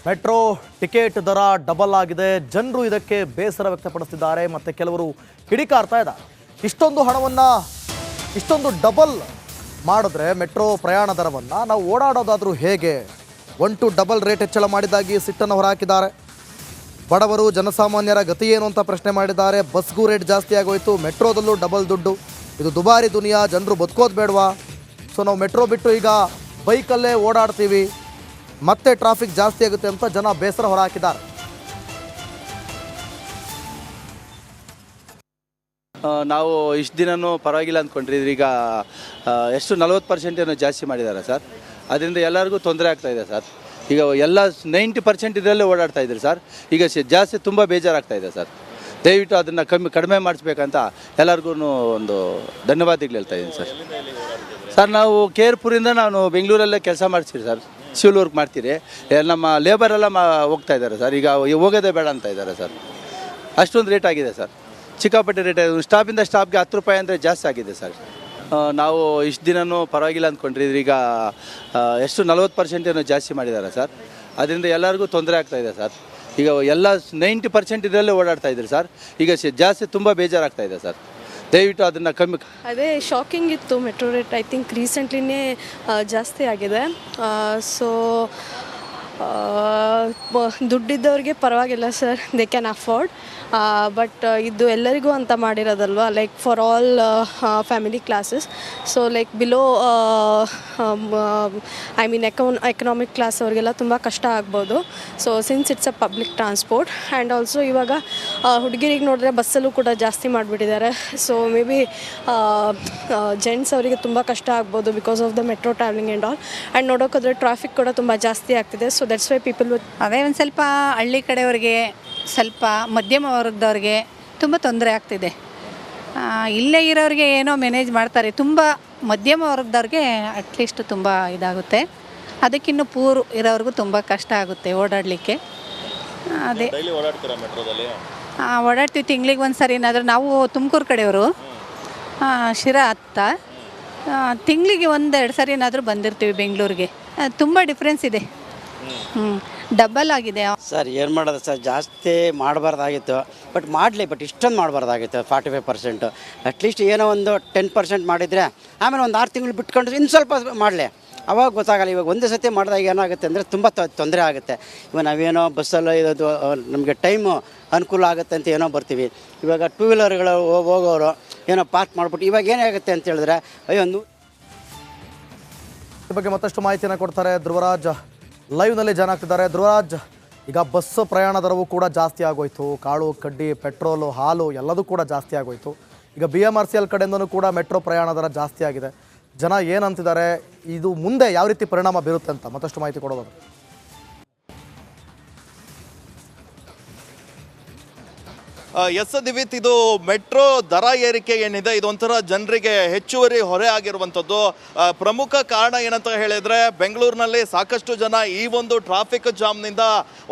Metro ticket ದರ double ಆಗಿದೆ. ಜನರು ಇದಕ್ಕೆ ಬೇಸರ ವ್ಯಕ್ತಪಡಿಸುತ್ತಿದ್ದಾರೆ ಮತ್ತು ಕೆಲವರು ಕಿಡಿಕಾರ್ತಾ ಇದ್ದಾರೆ. ಇಷ್ಟೊಂದು ಹಣವನ್ನು ಇಷ್ಟೊಂದು ಡಬಲ್ ಮಾಡಿದ್ರೆ ಮೆಟ್ರೋ ಪ್ರಯಾಣ ದರವನ್ನು ನಾವು ಓಡಾಡೋದಾದರೂ ಹೇಗೆ? 1 ಡಬಲ್ ರೇಟ್ ಹೆಚ್ಚಳ ಮಾಡಿದ್ದಾಗಿ ಸಿಟ್ಟನ್ನು ಹೊರಹಾಕಿದ್ದಾರೆ. ಬಡವರು ಜನಸಾಮಾನ್ಯರ ಗತಿ ಏನು ಅಂತ ಪ್ರಶ್ನೆ ಮಾಡಿದ್ದಾರೆ. ಬಸ್ಗೂ ರೇಟ್ ಜಾಸ್ತಿ ಆಗೋಯ್ತು, ಮೆಟ್ರೋದಲ್ಲೂ ಡಬಲ್ ದುಡ್ಡು. ಇದು ದುಬಾರಿ ದುನಿಯಾ, ಜನರು ಬದುಕೋದು ಬೇಡವಾ? ಸೊ ನಾವು ಮೆಟ್ರೋ ಬಿಟ್ಟು ಈಗ ಬೈಕಲ್ಲೇ ಓಡಾಡ್ತೀವಿ, ಮತ್ತೆ ಟ್ರಾಫಿಕ್ ಜಾಸ್ತಿ ಆಗುತ್ತೆ ಅಂತ ಜನ ಬೇಸರ ಹೊರಹಾಕಿದ್ದಾರೆ. ನಾವು ಇಷ್ಟು ದಿನವೂ ಪರವಾಗಿಲ್ಲ ಅಂದ್ಕೊಂಡ್ರಿದ್ರಿ. ಈಗ ಎಷ್ಟು 40% ಏನೋ ಜಾಸ್ತಿ ಮಾಡಿದ್ದಾರೆ ಸರ್. ಅದರಿಂದ ಎಲ್ಲರಿಗೂ ತೊಂದರೆ ಆಗ್ತಾಯಿದೆ ಸರ್. ಈಗ ಎಲ್ಲ 90% ಇದರಲ್ಲೇ ಓಡಾಡ್ತಾ ಇದ್ದಾರೆ ಸರ್. ಈಗ ಜಾಸ್ತಿ ತುಂಬ ಬೇಜಾರಾಗ್ತಾಯಿದೆ ಸರ್. ದಯವಿಟ್ಟು ಅದನ್ನು ಕಡಿಮೆ ಮಾಡಿಸ್ಬೇಕಂತ ಎಲ್ಲರಿಗೂ ಒಂದು ಧನ್ಯವಾದಗಳು ಹೇಳ್ತಾ ಇದ್ದೀನಿ ಸರ್. ಸರ್ ನಾವು ಕೇರ್ಪುರಿಂದ ನಾನು ಬೆಂಗಳೂರಲ್ಲೇ ಕೆಲಸ ಮಾಡ್ತೀವಿ ಸರ್. ಸಿವಿಲ್ ವರ್ಕ್ ಮಾಡ್ತೀರಿ. ನಮ್ಮ ಲೇಬರೆಲ್ಲ ಹೋಗ್ತಾ ಇದ್ದಾರೆ ಸರ್. ಈಗ ಹೋಗೋದೇ ಬೇಡ ಅಂತ ಇದ್ದಾರೆ ಸರ್. ಅಷ್ಟೊಂದು ರೇಟ್ ಆಗಿದೆ ಸರ್, ಸಿಕ್ಕಾಪಟ್ಟೆ ರೇಟ್ ಆಗಿದೆ. ಸ್ಟಾಪಿಂದ ಸ್ಟಾಪ್ಗೆ 10 ರೂಪಾಯಿ ಅಂದರೆ ಜಾಸ್ತಿ ಆಗಿದೆ ಸರ್. ನಾವು ಇಷ್ಟು ದಿನವೂ ಪರವಾಗಿಲ್ಲ ಅಂದ್ಕೊಂಡ್ರಿದ್ರಿ. ಈಗ ಎಷ್ಟು 40% ಏನೋ ಜಾಸ್ತಿ ಮಾಡಿದ್ದಾರೆ ಸರ್. ಅದರಿಂದ ಎಲ್ಲರಿಗೂ ತೊಂದರೆ ಆಗ್ತಾಯಿದೆ ಸರ್. ಈಗ ಎಲ್ಲ 90% ಇದರಲ್ಲೇ ಓಡಾಡ್ತಾ ಇದ್ದಾರೆ ಸರ್. ಈಗ ಜಾಸ್ತಿ ತುಂಬ ಬೇಜಾರಾಗ್ತಾಯಿದೆ ಸರ್. ದಯವಿಟ್ಟು ಅದನ್ನು ಅದೇ ಶಾಕಿಂಗ್ ಇತ್ತು. ಮೆಟ್ರೋ ರೇಟ್ ಐ ಥಿಂಕ್ ರೀಸೆಂಟ್ಲಿನೇ ಜಾಸ್ತಿ ಆಗಿದೆ. ಸೊ ದುಡ್ಡಿದ್ದವ್ರಿಗೆ ಪರವಾಗಿಲ್ಲ sir, they can afford. But ಇದು ಎಲ್ಲರಿಗೂ ಅಂತ ಮಾಡಿರೋದಲ್ವ, like for all family classes. So like below I mean economic class ಅವ್ರಿಗೆಲ್ಲ ತುಂಬ ಕಷ್ಟ ಆಗ್ಬೋದು. So since it's a public transport and also ಇವಾಗ ಹುಡುಗಿರಿಗೆ ನೋಡಿದ್ರೆ ಬಸ್ಸಲ್ಲೂ ಕೂಡ ಜಾಸ್ತಿ ಮಾಡಿಬಿಟ್ಟಿದ್ದಾರೆ. ಸೊ ಮೇ ಬಿ ಜೆಂಟ್ಸ್ ಅವರಿಗೆ ತುಂಬ ಕಷ್ಟ ಆಗ್ಬೋದು because of the metro travelling and all. And ನೋಡೋಕ್ಕೋದ್ರೆ ಟ್ರಾಫಿಕ್ ಕೂಡ ತುಂಬ ಜಾಸ್ತಿ ಆಗ್ತಿದೆ. ಸೊ ದಟ್ಸ್ ವೈ ಪೀಪಲ್ ಅದೇ ಒಂದು ಸ್ವಲ್ಪ ಹಳ್ಳಿ ಕಡೆಯವ್ರಿಗೆ, ಸ್ವಲ್ಪ ಮಧ್ಯಮ ವರ್ಗದವ್ರಿಗೆ ತುಂಬ ತೊಂದರೆ ಆಗ್ತಿದೆ. ಇಲ್ಲೇ ಇರೋರಿಗೆ ಏನೋ ಮ್ಯಾನೇಜ್ ಮಾಡ್ತಾರೆ. ತುಂಬ ಮಧ್ಯಮ ವರ್ಗದವ್ರಿಗೆ ಅಟ್ಲೀಸ್ಟ್ ತುಂಬ ಇದಾಗುತ್ತೆ. ಅದಕ್ಕಿನ್ನು ಪೂರ್ ಇರೋರಿಗೂ ತುಂಬ ಕಷ್ಟ ಆಗುತ್ತೆ ಓಡಾಡಲಿಕ್ಕೆ. ಅದೇ ಓಡಾಡ್ತೀವಿ ತಿಂಗ್ಳಿಗೆ ಒಂದು ಸರಿ. ಏನಾದರೂ ನಾವು ತುಮಕೂರು ಕಡೆಯವರು, ಶಿರಾ ಹತ್ತ ತಿಂಗಳಿಗೆ 1-2 ಸರಿ ಏನಾದರೂ ಬಂದಿರ್ತೀವಿ ಬೆಂಗಳೂರಿಗೆ. ತುಂಬ ಡಿಫ್ರೆನ್ಸ್ ಇದೆ. ಡಬಲ್ ಆಗಿದೆ ಸರ್. ಏನು ಮಾಡೋದು ಸರ್, ಜಾಸ್ತಿ ಮಾಡಬಾರ್ದಾಗಿತ್ತು. ಬಟ್ ಇಷ್ಟೊಂದು ಮಾಡಬಾರ್ದಾಗಿತ್ತು. 45% ಅಟ್ಲೀಸ್ಟ್ ಏನೋ ಒಂದು 10% ಮಾಡಿದರೆ ಆಮೇಲೆ ಒಂದು 6 ತಿಂಗಳು ಬಿಟ್ಕೊಂಡು ಇನ್ನು ಸ್ವಲ್ಪ ಮಾಡಲಿ, ಅವಾಗ ಗೊತ್ತಾಗಲ್ಲ. ಇವಾಗ ಒಂದೇ ಸತಿ ಮಾಡಿದಾಗ ಏನಾಗುತ್ತೆ ಅಂದರೆ ತುಂಬ ತೊಂದರೆ ಆಗುತ್ತೆ. ಇವಾಗ ನಾವೇನೋ ಬಸ್ಸಲ್ಲಿ ಇರೋದು ನಮಗೆ ಟೈಮು ಅನುಕೂಲ ಆಗುತ್ತೆ ಅಂತ ಏನೋ ಬರ್ತೀವಿ. ಇವಾಗ 2 ವೀಲರ್ಗಳು ಹೋಗೋರು ಏನೋ ಪಾರ್ಕ್ ಮಾಡಿಬಿಟ್ಟು ಇವಾಗ ಏನಾಗುತ್ತೆ ಅಂತ ಹೇಳಿದ್ರೆ ಅಯ್ಯೋ. ಈ ಬಗ್ಗೆ ಮತ್ತಷ್ಟು ಮಾಹಿತಿಯನ್ನು ಕೊಡ್ತಾರೆ ಧ್ರುವರಾಜ್, ಲೈವ್ನಲ್ಲಿ ಜನ ಆಗ್ತಿದ್ದಾರೆ. ಧ್ರುವರಾಜ್, ಈಗ ಬಸ್ ಪ್ರಯಾಣ ದರವೂ ಕೂಡ ಜಾಸ್ತಿ ಆಗೋಯ್ತು. ಕಾಳು ಕಡ್ಡಿ, ಪೆಟ್ರೋಲು, ಹಾಲು ಎಲ್ಲದೂ ಕೂಡ ಜಾಸ್ತಿ ಆಗೋಯ್ತು. ಈಗ BMRCL ಕಡೆಯಿಂದನೂ ಕೂಡ ಮೆಟ್ರೋ ಪ್ರಯಾಣ ದರ ಜಾಸ್ತಿ ಆಗಿದೆ. ಜನ ಏನಂತಿದ್ದಾರೆ, ಇದು ಮುಂದೆ ಯಾವ ರೀತಿ ಪರಿಣಾಮ ಬೀರುತ್ತೆ ಅಂತ ಮತ್ತಷ್ಟು ಮಾಹಿತಿ ಕೊಡೋದು. ಎಸ್ ದಿವಿತ್, ಇದು ಮೆಟ್ರೋ ದರ ಏರಿಕೆ ಏನಿದೆ ಇದೊಂಥರ ಜನರಿಗೆ ಹೆಚ್ಚುವರಿ ಹೊರೆ ಆಗಿರುವಂಥದ್ದು. ಪ್ರಮುಖ ಕಾರಣ ಏನಂತ ಹೇಳಿದರೆ, ಬೆಂಗಳೂರಿನಲ್ಲಿ ಸಾಕಷ್ಟು ಜನ ಈ ಒಂದು ಟ್ರಾಫಿಕ್ ಜಾಮ್ನಿಂದ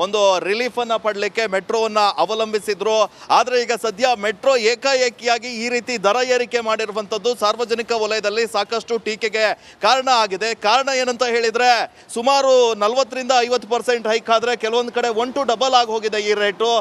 ಒಂದು ರಿಲೀಫನ್ನು ಪಡಲಿಕ್ಕೆ ಮೆಟ್ರೋವನ್ನು ಅವಲಂಬಿಸಿದ್ರು. ಆದರೆ ಈಗ ಸದ್ಯ ಮೆಟ್ರೋ ಏಕಾಏಕಿಯಾಗಿ ಈ ರೀತಿ ದರ ಏರಿಕೆ ಮಾಡಿರುವಂಥದ್ದು ಸಾರ್ವಜನಿಕ ವಲಯದಲ್ಲಿ ಸಾಕಷ್ಟು ಟೀಕೆಗೆ ಕಾರಣ ಆಗಿದೆ. ಕಾರಣ ಏನಂತ ಹೇಳಿದರೆ, ಸುಮಾರು 40-50% ಹೈಕ್ ಆದರೆ ಕೆಲವೊಂದು ಕಡೆ 1 to ಡಬಲ್ ಆಗಿ ಹೋಗಿದೆ ಈ ರೇಟು.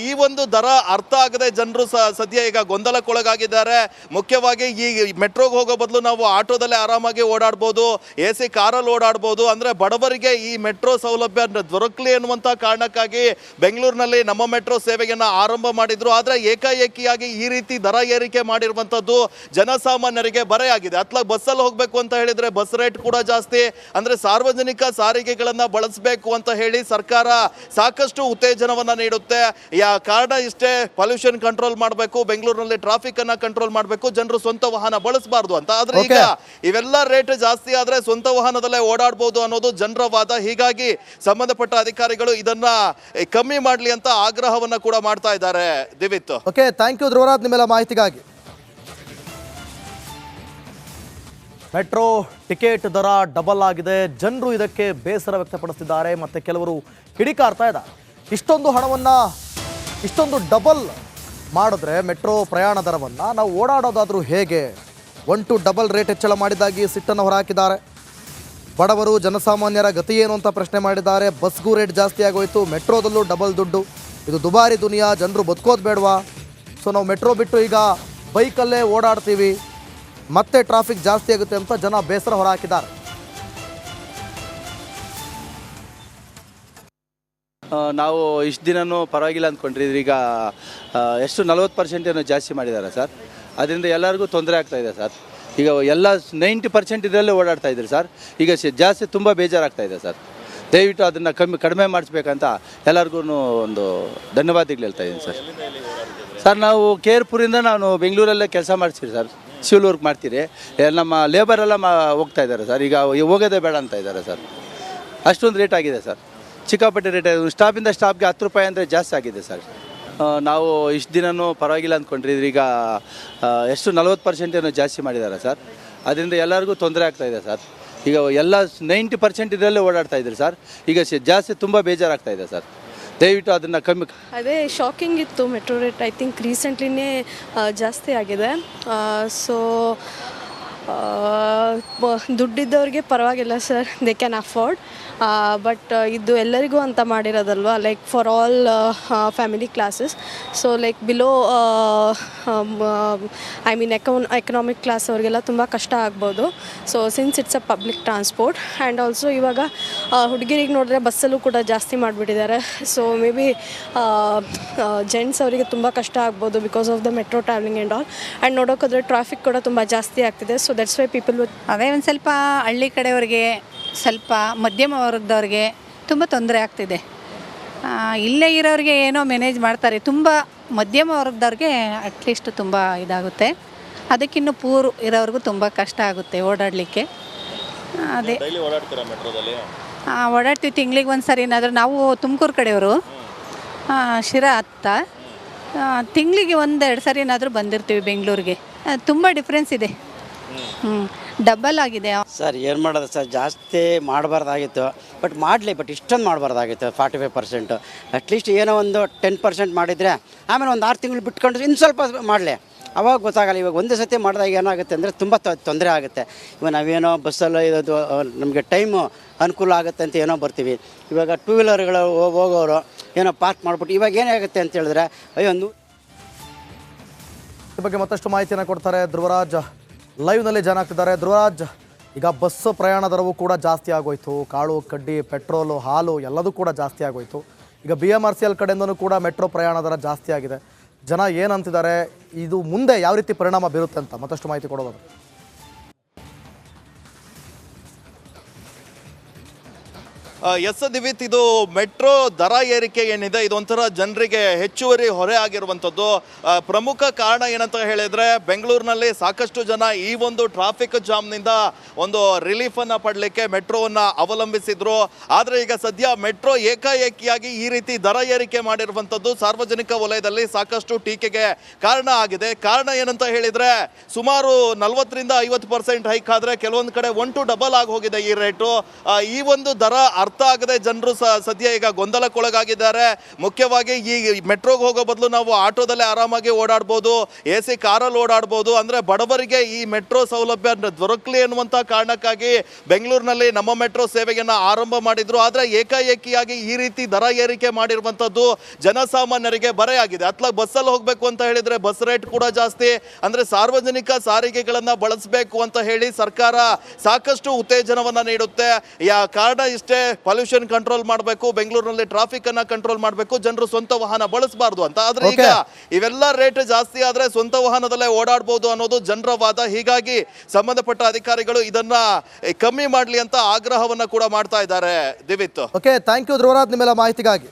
ಈ ಒಂದು ದರ ಅರ್ಥ ಆಗದೆ ಜನರು ಸದ್ಯ ಈಗ ಗೊಂದಲಕ್ಕೊಳಗಾಗಿದ್ದಾರೆ. ಮುಖ್ಯವಾಗಿ ಈ ಮೆಟ್ರೋಗೆ ಹೋಗೋ ಬದಲು ನಾವು ಆಟೋದಲ್ಲೇ ಆರಾಮಾಗಿ ಓಡಾಡ್ಬೋದು, AC ಕಾರಲ್ಲಿ ಓಡಾಡ್ಬೋದು. ಅಂದರೆ ಬಡವರಿಗೆ ಈ ಮೆಟ್ರೋ ಸೌಲಭ್ಯ ದೊರಕಲಿ ಅನ್ನುವಂಥ ಕಾರಣಕ್ಕಾಗಿ ಬೆಂಗಳೂರಿನಲ್ಲಿ ನಮ್ಮ ಮೆಟ್ರೋ ಸೇವೆಯನ್ನು ಆರಂಭ ಮಾಡಿದ್ರು. ಆದರೆ ಏಕಾಏಕಿಯಾಗಿ ಈ ರೀತಿ ದರ ಏರಿಕೆ ಮಾಡಿರುವಂಥದ್ದು ಜನಸಾಮಾನ್ಯರಿಗೆ ಬರೆಯಾಗಿದೆ. ಅತ್ಲಾಗ ಬಸ್ಸಲ್ಲಿ ಹೋಗಬೇಕು ಅಂತ ಹೇಳಿದರೆ ಬಸ್ ರೇಟ್ ಕೂಡ ಜಾಸ್ತಿ. ಅಂದರೆ ಸಾರ್ವಜನಿಕ ಸಾರಿಗೆಗಳನ್ನು ಬಳಸಬೇಕು ಅಂತ ಹೇಳಿ ಸರ್ಕಾರ ಸಾಕಷ್ಟು ಉತ್ತೇಜನವನ್ನು ನೀಡುತ್ತೆ. ಕಾರಣ ಇಷ್ಟೇ, ಪೊಲ್ಯೂಷನ್ ಕಂಟ್ರೋಲ್ ಮಾಡಬೇಕು, ಬೆಂಗಳೂರಿನಲ್ಲಿ ಟ್ರಾಫಿಕ್ ಅನ್ನ ಕಂಟ್ರೋಲ್ ಮಾಡಬೇಕು, ಜನರು ಸ್ವಂತ ವಾಹನ ಬಳಸಬಾರ್ದು ಅಂತ. ಆದ್ರೆ ಈಗ ಇವೆಲ್ಲ ರೇಟ್ ಜಾಸ್ತಿ ಆದ್ರೆ ಸ್ವಂತ ವಾಹನದಲ್ಲೇ ಓಡಾಡಬಹುದು ಅನ್ನೋದು ಜನರ ವಾದ. ಹೀಗಾಗಿ ಸಂಬಂಧಪಟ್ಟ ಅಧಿಕಾರಿಗಳು ಇದನ್ನ ಕಮ್ಮಿ ಮಾಡಲಿ ಅಂತ ಆಗ್ರಹವನ್ನ ಕೂಡ ಮಾಡ್ತಾ ಇದ್ದಾರೆ. ದಿವಿತ್, ಓಕೆ, ಥ್ಯಾಂಕ್ ಯು ಧ್ರುವರಾಜ್ ನಿಮ್ಮೆಲ್ಲ ಮಾಹಿತಿಗಾಗಿ. ಮೆಟ್ರೋ ಟಿಕೆಟ್ ದರ ಡಬಲ್ ಆಗಿದೆ. ಜನರು ಇದಕ್ಕೆ ಬೇಸರ ವ್ಯಕ್ತಪಡಿಸುತ್ತಿದ್ದಾರೆ ಮತ್ತು ಕೆಲವರು ಕಿಡಿಕಾರ್ತಾ ಇದ್ದಾರೆ. ಇಷ್ಟೊಂದು ಹಣವನ್ನು ಇಷ್ಟೊಂದು ಡಬಲ್ ಮಾಡಿದ್ರೆ ಮೆಟ್ರೋ ಪ್ರಯಾಣ ದರವನ್ನು ನಾವು ಓಡಾಡೋದಾದರೂ ಹೇಗೆ? 1 ಡಬಲ್ ರೇಟ್ ಹೆಚ್ಚಳ ಮಾಡಿದ್ದಾಗಿ ಸಿಟ್ಟನ್ನು ಹೊರಹಾಕಿದ್ದಾರೆ. ಬಡವರು ಜನಸಾಮಾನ್ಯರ ಗತಿ ಏನು ಅಂತ ಪ್ರಶ್ನೆ ಮಾಡಿದ್ದಾರೆ. ಬಸ್ಗೂ ರೇಟ್ ಜಾಸ್ತಿ ಆಗೋಯ್ತು, ಮೆಟ್ರೋದಲ್ಲೂ ಡಬಲ್ ದುಡ್ಡು, ಇದು ದುಬಾರಿ ದುನಿಯಾ, ಜನರು ಬದುಕೋದು ಬೇಡವಾ? ಸೊ ನಾವು ಮೆಟ್ರೋ ಬಿಟ್ಟು ಈಗ ಬೈಕಲ್ಲೇ ಓಡಾಡ್ತೀವಿ, ಮತ್ತೆ ಟ್ರಾಫಿಕ್ ಜಾಸ್ತಿ ಆಗುತ್ತೆ ಅಂತ ಜನ ಬೇಸರ ಹೊರಹಾಕಿದ್ದಾರೆ. ನಾವು ಇಷ್ಟು ದಿನವೂ ಪರವಾಗಿಲ್ಲ ಅಂದ್ಕೊಂಡಿದ್ರಿ, ಈಗ ಎಷ್ಟು 40% ಏನೋ ಜಾಸ್ತಿ ಮಾಡಿದ್ದಾರೆ ಸರ್. ಅದರಿಂದ ಎಲ್ಲರಿಗೂ ತೊಂದರೆ ಆಗ್ತಾಯಿದೆ ಸರ್. ಈಗ ಎಲ್ಲ 90% ಇದರಲ್ಲೇ ಓಡಾಡ್ತಾ ಇದ್ದಾರೆ ಸರ್. ಈಗ ಜಾಸ್ತಿ ತುಂಬ ಬೇಜಾರಾಗ್ತಾಯಿದೆ ಸರ್. ದಯವಿಟ್ಟು ಅದನ್ನು ಕಡಿಮೆ ಮಾಡಿಸ್ಬೇಕಂತ ಎಲ್ಲರಿಗೂ ಒಂದು ಧನ್ಯವಾದಗಳು ಹೇಳ್ತಾ ಇದ್ದೀನಿ ಸರ್. ಸರ್ ನಾವು ಕೇರ್ಪುರಿಂದ ನಾನು ಬೆಂಗಳೂರಲ್ಲೇ ಕೆಲಸ ಮಾಡ್ತೀವಿ ಸರ್, ಸಿವಿಲ್ ವರ್ಕ್ ಮಾಡ್ತೀರಿ. ನಮ್ಮ ಲೇಬರೆಲ್ಲ ಹೋಗ್ತಾ ಇದ್ದಾರೆ ಸರ್. ಈಗ ಹೋಗೋದೇ ಬೇಡ ಅಂತ ಇದ್ದಾರೆ ಸರ್. ಅಷ್ಟೊಂದು ರೇಟ್ ಆಗಿದೆ ಸರ್, ಸಿಕ್ಕಾಪಟ್ಟೆ ರೇಟ್. ಸ್ಟಾಪಿಂದ ಸ್ಟಾಪ್ಗೆ 10 ರೂಪಾಯಿ ಅಂದರೆ ಜಾಸ್ತಿ ಆಗಿದೆ ಸರ್. ನಾವು ಇಷ್ಟು ದಿನವೂ ಪರವಾಗಿಲ್ಲ ಅಂದ್ಕೊಂಡಿದ್ರಿ, ಈಗ ಎಷ್ಟು 40% ಏನೋ ಜಾಸ್ತಿ ಮಾಡಿದ್ದಾರೆ ಸರ್. ಅದರಿಂದ ಎಲ್ಲರಿಗೂ ತೊಂದರೆ ಆಗ್ತಾಯಿದೆ ಸರ್. ಈಗ ಎಲ್ಲ 90% ಇದರಲ್ಲೇ ಓಡಾಡ್ತಾ ಇದ್ದಾರೆ ಸರ್. ಈಗ ಜಾಸ್ತಿ ತುಂಬ ಬೇಜಾರಾಗ್ತಾಯಿದೆ ಸರ್. ದಯವಿಟ್ಟು ಅದನ್ನು ಅದೇ ಶಾಕಿಂಗ್ ಇತ್ತು ಮೆಟ್ರೋ ರೇಟ್. ಐ ಥಿಂಕ್ ರೀಸೆಂಟ್ಲಿನೇ ಜಾಸ್ತಿ ಆಗಿದೆ. ಸೊ ದುಡ್ಡಿದ್ದವ್ರಿಗೆ ಪರವಾಗಿಲ್ಲ sir, they can afford. But ಇದು ಎಲ್ಲರಿಗೂ ಅಂತ ಮಾಡಿರೋದಲ್ವ, like for all family classes. So like below I mean economic class ಅವ್ರಿಗೆಲ್ಲ ತುಂಬ ಕಷ್ಟ ಆಗ್ಬೋದು. So since it's a public transport and also ಇವಾಗ ಹುಡುಗಿರಿಗೆ ನೋಡಿದ್ರೆ ಬಸ್ಸಲ್ಲೂ ಕೂಡ ಜಾಸ್ತಿ ಮಾಡಿಬಿಟ್ಟಿದ್ದಾರೆ. ಸೊ ಮೇ ಬಿ ಜೆಂಟ್ಸ್ ಅವರಿಗೆ ತುಂಬ ಕಷ್ಟ ಆಗ್ಬೋದು because of the metro travelling and all. And ನೋಡೋಕ್ಕೋದ್ರೆ ಟ್ರಾಫಿಕ್ ಕೂಡ ತುಂಬ ಜಾಸ್ತಿ ಆಗ್ತಿದೆ. ಸೊ ದಟ್ಸ್ ವೈ ಪೀಪಲ್ ಅದೇ ಒಂದು ಸ್ವಲ್ಪ ಹಳ್ಳಿ ಕಡೆಯವ್ರಿಗೆ, ಸ್ವಲ್ಪ ಮಧ್ಯಮ ವರ್ಗದವ್ರಿಗೆ ತುಂಬ ತೊಂದರೆ ಆಗ್ತಿದೆ. ಇಲ್ಲೇ ಇರೋರಿಗೆ ಏನೋ ಮ್ಯಾನೇಜ್ ಮಾಡ್ತಾರೆ, ತುಂಬ ಮಧ್ಯಮ ವರ್ಗದವ್ರಿಗೆ ಅಟ್ಲೀಸ್ಟ್ ತುಂಬ ಇದಾಗುತ್ತೆ. ಅದಕ್ಕಿನ್ನೂ ಪೂರ್ ಇರೋವ್ರಿಗೂ ತುಂಬ ಕಷ್ಟ ಆಗುತ್ತೆ ಓಡಾಡಲಿಕ್ಕೆ. ಅದೇ ಓಡಾಡ್ತೀವಿ ತಿಂಗಳಿಗೆ ಒಂದು ಸರಿ ಏನಾದರೂ. ನಾವು ತುಮಕೂರು ಕಡೆಯವರು, ಶಿರಾ ಹತ್ತ ತಿಂಗಳಿಗೆ 1-2 ಸರಿ ಏನಾದರೂ ಬಂದಿರ್ತೀವಿ ಬೆಂಗಳೂರಿಗೆ. ತುಂಬ ಡಿಫ್ರೆನ್ಸ್ ಇದೆ. ಡಬಲ್ ಆಗಿದೆ ಸರ್. ಏನು ಮಾಡೋದು ಸರ್, ಜಾಸ್ತಿ ಮಾಡಬಾರ್ದಾಗಿತ್ತು, ಬಟ್ ಇಷ್ಟೊಂದು ಮಾಡಬಾರ್ದಾಗಿತ್ತು. 45% ಅಟ್ಲೀಸ್ಟ್ ಏನೋ ಒಂದು 10% ಮಾಡಿದರೆ ಆಮೇಲೆ ಒಂದು 6 ತಿಂಗಳು ಬಿಟ್ಕೊಂಡು ಇನ್ನು ಸ್ವಲ್ಪ ಮಾಡಲಿ, ಅವಾಗ ಗೊತ್ತಾಗಲ್ಲ. ಇವಾಗ ಒಂದೇ ಸತಿ ಮಾಡಿದಾಗ ಏನಾಗುತ್ತೆ ಅಂದರೆ ತುಂಬ ತೊಂದರೆ ಆಗುತ್ತೆ. ಇವಾಗ ನಾವೇನೋ ಬಸ್ಸಲ್ಲಿ ಇರೋದು ನಮಗೆ ಟೈಮು ಅನುಕೂಲ ಆಗುತ್ತೆ ಅಂತ ಏನೋ ಬರ್ತೀವಿ. ಇವಾಗ 2 ವೀಲರ್ಗಳು ಹೋಗೋರು ಏನೋ ಪಾರ್ಕ್ ಮಾಡಿಬಿಟ್ಟು ಇವಾಗ ಏನಾಗುತ್ತೆ ಅಂತ ಹೇಳಿದ್ರೆ ಅಯ್ಯೋ. ಈ ಬಗ್ಗೆ ಮತ್ತಷ್ಟು ಮಾಹಿತಿಯನ್ನು ಕೊಡ್ತಾರೆ ಧ್ರುವರಾಜ್, ಲೈವ್ನಲ್ಲಿ ಜನ ಆಗ್ತಿದ್ದಾರೆ. ಧ್ರುವರಾಜ್, ಈಗ ಬಸ್ ಪ್ರಯಾಣ ದರವೂ ಕೂಡ ಜಾಸ್ತಿ ಆಗೋಯ್ತು, ಕಾಳು ಕಡ್ಡಿ ಪೆಟ್ರೋಲು ಹಾಲು ಎಲ್ಲದೂ ಕೂಡ ಜಾಸ್ತಿ ಆಗೋಯ್ತು. ಈಗ BMRCL ಕಡೆಯಿಂದನೂ ಕೂಡ ಮೆಟ್ರೋ ಪ್ರಯಾಣ ದರ ಜಾಸ್ತಿ ಆಗಿದೆ. ಜನ ಏನಂತಿದ್ದಾರೆ, ಇದು ಮುಂದೆ ಯಾವ ರೀತಿ ಪರಿಣಾಮ ಬೀರುತ್ತೆ ಅಂತ ಮತ್ತಷ್ಟು ಮಾಹಿತಿ ಕೊಡೋದು. ಎಸ್ ದಿವಿತ್, ಇದು ಮೆಟ್ರೋ ದರ ಏರಿಕೆ ಏನಿದೆ ಇದೊಂಥರ ಜನರಿಗೆ ಹೆಚ್ಚುವರಿ ಹೊರೆ ಆಗಿರುವಂಥದ್ದು. ಪ್ರಮುಖ ಕಾರಣ ಏನಂತ ಹೇಳಿದರೆ ಬೆಂಗಳೂರಿನಲ್ಲಿ ಸಾಕಷ್ಟು ಜನ ಈ ಒಂದು ಟ್ರಾಫಿಕ್ ಜಾಮ್ನಿಂದ ಒಂದು ರಿಲೀಫನ್ನು ಪಡಲಿಕ್ಕೆ ಮೆಟ್ರೋವನ್ನು ಅವಲಂಬಿಸಿದ್ರು. ಆದರೆ ಈಗ ಸದ್ಯ ಮೆಟ್ರೋ ಏಕಾಏಕಿಯಾಗಿ ಈ ರೀತಿ ದರ ಏರಿಕೆ ಮಾಡಿರುವಂಥದ್ದು ಸಾರ್ವಜನಿಕ ವಲಯದಲ್ಲಿ ಸಾಕಷ್ಟು ಟೀಕೆಗೆ ಕಾರಣ ಆಗಿದೆ. ಕಾರಣ ಏನಂತ ಹೇಳಿದರೆ ಸುಮಾರು 40-50% ಹೈಕ್ ಆದರೆ ಕೆಲವೊಂದು ಕಡೆ 1 to double ಆಗಿ ಹೋಗಿದೆ ಈ ರೇಟು. ಈ ಒಂದು ದರ ಅರ್ಥ ಆಗದೆ ಜನರು ಸದ್ಯ ಈಗ ಗೊಂದಲಕ್ಕೊಳಗಾಗಿದ್ದಾರೆ. ಮುಖ್ಯವಾಗಿ ಈ ಮೆಟ್ರೋಗೆ ಹೋಗೋ ಬದಲು ನಾವು ಆಟೋದಲ್ಲೇ ಆರಾಮಾಗಿ ಓಡಾಡ್ಬೋದು, AC ಕಾರಲ್ಲಿ ಓಡಾಡ್ಬೋದು. ಅಂದರೆ ಬಡವರಿಗೆ ಈ ಮೆಟ್ರೋ ಸೌಲಭ್ಯ ದೊರಕಲಿ ಅನ್ನುವಂಥ ಕಾರಣಕ್ಕಾಗಿ ಬೆಂಗಳೂರಿನಲ್ಲಿ ನಮ್ಮ ಮೆಟ್ರೋ ಸೇವೆಯನ್ನು ಆರಂಭ ಮಾಡಿದ್ರು. ಆದರೆ ಏಕಾಏಕಿಯಾಗಿ ಈ ರೀತಿ ದರ ಏರಿಕೆ ಮಾಡಿರುವಂಥದ್ದು ಜನಸಾಮಾನ್ಯರಿಗೆ ಬರೆಯಾಗಿದೆ. ಅತ್ಲಾಗ ಬಸ್ಸಲ್ಲಿ ಹೋಗಬೇಕು ಅಂತ ಹೇಳಿದರೆ ಬಸ್ ರೇಟ್ ಕೂಡ ಜಾಸ್ತಿ. ಅಂದರೆ ಸಾರ್ವಜನಿಕ ಸಾರಿಗೆಗಳನ್ನು ಬಳಸಬೇಕು ಅಂತ ಹೇಳಿ ಸರ್ಕಾರ ಸಾಕಷ್ಟು ಉತ್ತೇಜನವನ್ನು ನೀಡುತ್ತೆ. ಕಾರಣ ಇಷ್ಟೇ, ಪೊಲ್ಯೂಷನ್ ಕಂಟ್ರೋಲ್ ಮಾಡಬೇಕು, ಬೆಂಗಳೂರಿನಲ್ಲಿ ಟ್ರಾಫಿಕ್ ಅನ್ನ ಕಂಟ್ರೋಲ್ ಮಾಡಬೇಕು, ಜನರು ಸ್ವಂತ ವಾಹನ ಬಳಸಬಾರ್ದು ಅಂತ. ಆದ್ರೆ ಈಗ ಇವೆಲ್ಲ ರೇಟ್ ಜಾಸ್ತಿ ಆದ್ರೆ ಸ್ವಂತ ವಾಹನದಲ್ಲೇ ಓಡಾಡಬಹುದು ಅನ್ನೋದು ಜನರ ವಾದ. ಹೀಗಾಗಿ ಸಂಬಂಧಪಟ್ಟ ಅಧಿಕಾರಿಗಳು ಇದನ್ನ ಕಮ್ಮಿ ಮಾಡಲಿ ಅಂತ ಆಗ್ರಹವನ್ನ ಕೂಡ ಮಾಡ್ತಾ ಇದ್ದಾರೆ. ದಿವಿತ್, ಓಕೆ, ಥ್ಯಾಂಕ್ ಯು ಧ್ರುವರಾಜ್ ನಿಮ್ಮೆಲ್ಲ ಮಾಹಿತಿಗಾಗಿ.